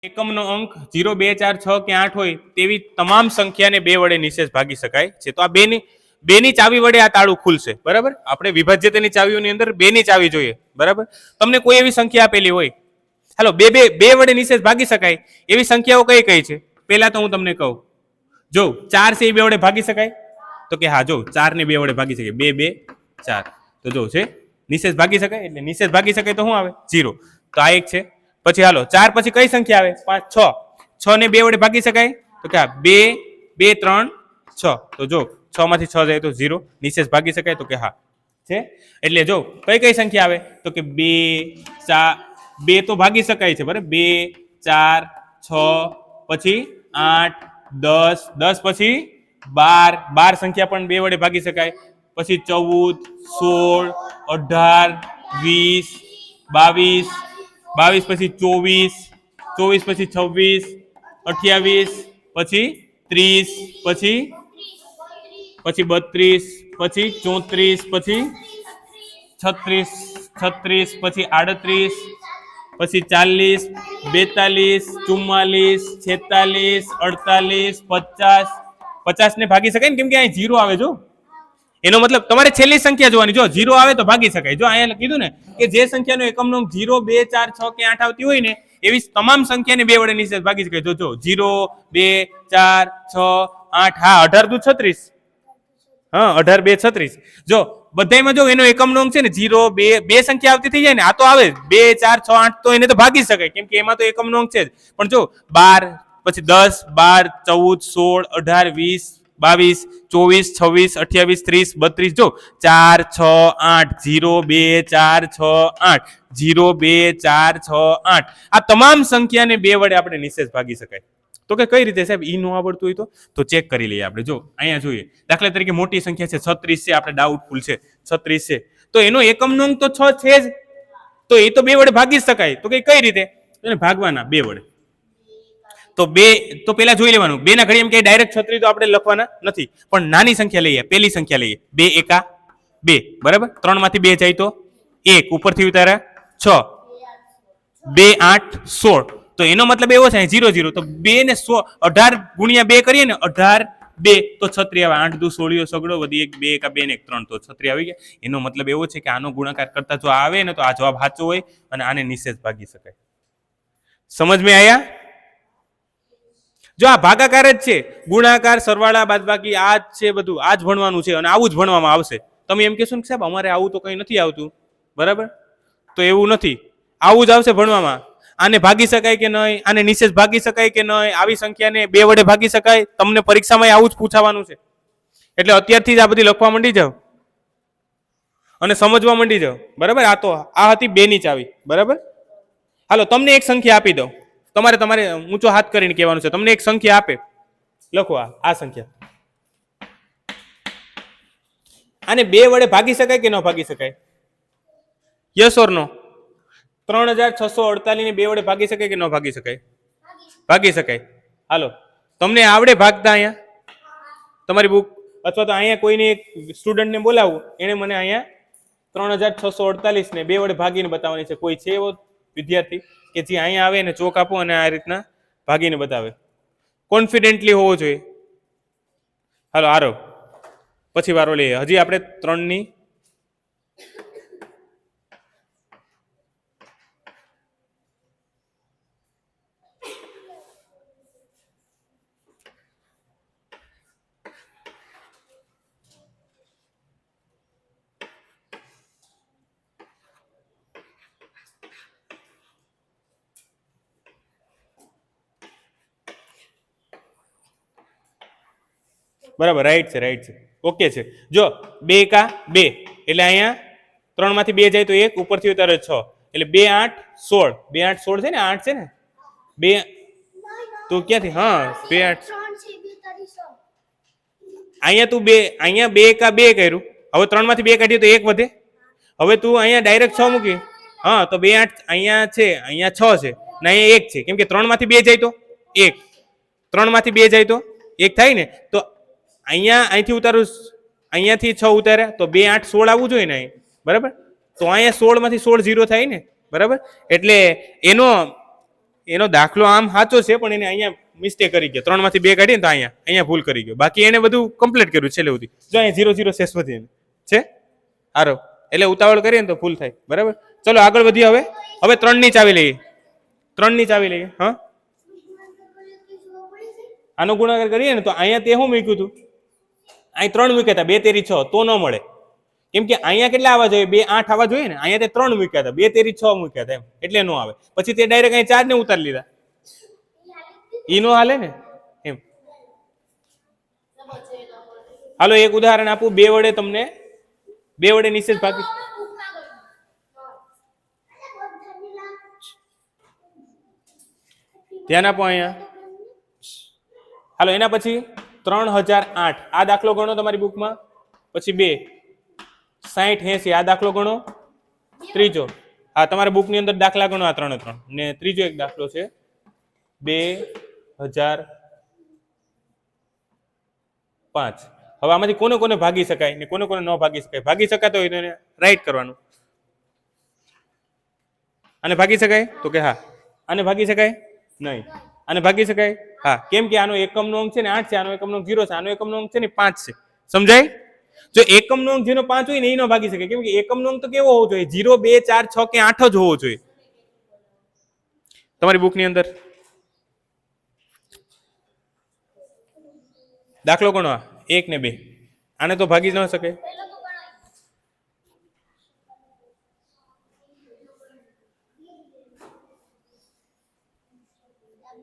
એકમનો અંક 0, 2, 4, 6 કે 8 હોય તેવી તમામ સંખ્યાને 2 વડે નિશેષ ભાગી શકાય છે. તો આ બેની ચાવી વડે આ તાળું ખુલશે. બરાબર, આપણે વિભાજ્યતાની ચાવીઓની અંદર 2 ની ચાવી જોઈએ. બરાબર, તમને કોઈ એવી સંખ્યા આપેલી હોય, હાલો બે વડે નિશેષ ભાગી શકાય એવી સંખ્યાઓ કઈ કઈ છે? પહેલા તો હું તમને કહું, જો 4 છે એ 2 વડે ભાગી શકાય, તો કે હા, જો 4 ને 2 વડે ભાગી શકાય, 2, 2, 4. તો જો છે નિશેષ ભાગી શકાય, એટલે નિશેષ ભાગી શકાય તો શું આવે? 0. તો આ એક છે. પછી હાલો 4 પછી કઈ સંખ્યા આવે? 5, 6. 6 ને 2 વડે ભાગી શકાય, તો કે 2, 2, 3, 6. તો જો 6 માંથી 6 જાય તો 0. નિશેષ ભાગી શકાય, તો કે હા છે. એટલે જો કઈ કઈ સંખ્યા આવે? તો કે 2, 4. 2 તો ભાગી શકાય છે, બરાબર. 2, 4, 6, પછી 8, 10, 10 પછી 12. 12 સંખ્યા પણ 2 વડે ભાગી શકાય. પછી 14, 16, 18, 20, 22, 22 પછી 24, 24 પછી 26, 28, પછી 30, પછી 32, પછી 34, પછી 36, 36 પછી 38, પછી 40, 42, 44, 46, 48, 50. 50 ને ભાગી શકાય ને, કેમ કે અહીં 0 આવે. જો એનો મતલબ તમારે છેલ્લી સંખ્યા જોવાની. જો 0 આવે તો ભાગી શકાય. જો અહીંયા કીધું ને કે જે સંખ્યાનો એકમનો અંક 0, 2, 4, 6 કે 8 આવતી હોય ને એવી તમામ સંખ્યાને 2 વડે નિશેષ ભાગી શકાય. જો 0, 2, 4, 6, 8. હા, 18 દુ 36. હા, 18, 2, 36. જો બધામાં જો એનો એકમનો અંક છે ને 0, 2, 2 સંખ્યા આવતી થઈ જાય ને, આ તો આવે 2, 4, 6, 8, તો એને તો ભાગી શકાય, કેમ કે એમાં તો એકમનો અંક છે જ. પણ જો 12, પછી 10, 12, 14, 16, 18, 20, 22, 24, 26, 28, 30, 32. જો 4, 6, 8, 0, 2, 4, 6, 8, 0, 2, 4, 6, 8. આ તમામ સંખ્યાને 2 વડે આપણે નિશેષ ભાગી શકાય. તો કે કઈ રીતે સાહેબ? ઈ નો આવડતું હોય તો ચેક કરી લઈએ આપણે. જો અહીંયા જોઈએ, દાખલા તરીકે મોટી સંખ્યા છે 36 છે, આપણે ડાઉટફુલ છે 36 છે, તો એનો એકમનો અંક તો 6 છે જ, તો એ તો 2 વડે ભાગી શકાય. તો કઈ રીતે? એને ભાગવાના 2 વડે. તો 2 તો પેલા જોઈ લેવાનું. 2 ના ઘડી એમ કે ડાયરેક્ટ 36 તો આપણે લખવાના નથી, પણ નાની સંખ્યા લઈએ. પહેલી સંખ્યા લઈએ, 2 એકા 2. બરાબર, 3 માંથી 2 જાય તો 1, ઉપરથી ઉતાર્યા 6, 2, 8, 16. તો એનો મતલબ એવો છે 0, 0. તો 2 ને 18 ગુણ્યા 2 કરીએ ને, 18, 2 તો 36 આવે. 8 દુ 16 સગડો વધી 1, 2 એકા 2 ને 1, 3 તો 36 આવી ગયા. એનો મતલબ એવો છે કે આનો ગુણાકાર કરતા જો આવે ને તો આ જવાબ સાચો હોય અને આને નિશેષ ભાગી શકાય. સમજ મેં આયા? જો આ ભાગાકાર જ છે, ગુણાકાર, સરવાળા, બાદબાકી આ જ છે, બધું આ જ ભણવાનું છે અને આવું જ ભણવામાં આવશે. તમે એમ કહેશો ને સાહેબ અમારે આવું તો કંઈ નથી આવતું, બરાબર, તો એવું નથી, આવું જ આવશે ભણવામાં. આને ભાગી શકાય કે નહીં, આને નિશેષ ભાગી શકાય કે નહીં, આવી સંખ્યાને 2 વડે ભાગી શકાય, તમને પરીક્ષામાં આવું જ પૂછાવાનું છે. એટલે અત્યારથી જ આ બધી લખવા માંડી જાઓ અને સમજવા માંડી જાઓ. બરાબર, આ હતી 2 ની ચાવી. બરાબર, હાલો તમને એક સંખ્યા આપી દઉં, તમારે ઊંચો હાથ કરીને કહેવાનું છે. તમને એક સંખ્યા આપે, લખો આ સંખ્યા, આને 2 વડે ભાગી શકાય કે ન ભાગી શકાય? યસ ઓર નો? 3648 ને 2 વડે ભાગી શકાય કે ન ભાગી શકાય? ભાગી શકાય. હાલો તમને આવડે ભાગતા? અહીંયા તમારી બુક અથવા તો અહીંયા કોઈને એક સ્ટુડન્ટને બોલાવું, એને મને અહીંયા 3648 ને 2 વડે ભાગીને બતાવવાની છે. કોઈ છે એવો વિદ્યાર્થી કે જે અહીંયા આવે અને ચોક આપો અને આ રીતના ભાગીને બતાવે? કોન્ફિડન્ટલી હોવો જોઈએ. હાલો આરો, પછી વારો લઈએ. હજી આપણે 3 ની બરાબર, રાઈટ છે, ઓકે છે. જો 2 એકા 2 એટલે અહીંયા 3 માંથી 2 જાય તો 1, ઉપરથી ઉતારે 6, એટલે 2, 8, 16. 2, 8, 16 છે ને, 8 છે ને 2 તો ક્યાંથી? હા 2, 8 અહીંયા તું 2 એકા 2 કર્યું. હવે 3 માંથી 2 કાઢ્યું તો 1 વધે. હવે તું અહીંયા ડાયરેક્ટ 6 મૂકી. હા તો 2, 8 અહીંયા છે, અહીંયા 6 છે ને અહીંયા 1 છે, કેમ કે 3 માંથી 2 જાય તો 1, 3 માંથી 2 જાય તો 1 થાય ને. તો અહીંથી ઉતારું, અહીંયાથી 6 ઉતાર્યા તો 2, 8, 16 આવવું જોઈએ ને અહીં. બરાબર, તો અહીંયા 16 માંથી 16 0 થાય ને. બરાબર, એટલે એનો દાખલો આમ સાચો છે પણ એને અહીંયા મિસ્ટેક કરી ગયો 3 માંથી 2 કાઢીને તો અહીંયા ભૂલ કરી ગયો બાકી એને બધું કમ્પ્લીટ કર્યું છેલ્લે સુધી જો અહીંયા 0 0 શેષ વધી છે હારો એટલે ઉતાવળ કરીએ ને તો ભૂલ થાય બરાબર ચલો આગળ વધીએ હવે 3 ની ચાવી લઈએ 3 ની ચાવી લઈએ હા આનો ગુણાકાર કરીએ ને તો અહીંયા તે શું મૂક્યું હતું અહીં 3 મૂક્યા હતા 2 તેરી 6 તો ન મળે કેમ કે અહીંયા કેટલા આવવા જોઈએ 2 8 આવવા જોઈએ ને અહીંયા તે 3 મૂક્યા હતા 2 તેરી 6 મૂક્યા હતા એમ એટલે નો આવે પછી તે ડાયરેક્ટ અહીં 4 ને ઉતારી લીધા ઈ નો હાલે ને એમ હાલો એક ઉદાહરણ આપું 2 વડે તમને 2 વડે નિશેષ ભાગી ધ્યાન આપો અહીંયા હાલો એના પછી 3008 આ દાખલો ગણો તમારી બુકમાં પછી 2 60 80 આ દાખલો ગણો ત્રીજો હા તમારા બુકની અંદર દાખલા ગણો આ 3 3 ને ત્રીજો એક દાખલો છે 2005 હવે આમાંથી કોને કોને ભાગી શકાય ને કોને કોને ન ભાગી શકાય ભાગી શકાતો હોય તો એને રાઈટ કરવાનું આને ભાગી શકાય તો કે હા આને ભાગી શકાય નહીં આને ભાગી શકાય હા કેમ કે આનો એકમનો અંક છે ને 8 છે આનો એકમનો અંક 0 છે આનો એકમનો અંક છે ને 5 છે સમજાય જો એકમનો અંક જેનો 5 હોય ને એ ન ભાગી શકે કેમ કે એકમનો અંક તો કેવો હોવો જોઈએ 0 2 4 6 કે 8 જ હોવો જોઈએ તમારી બુકની અંદર દાખલો કોનો 1 ને 2 આને તો ભાગી ન શકે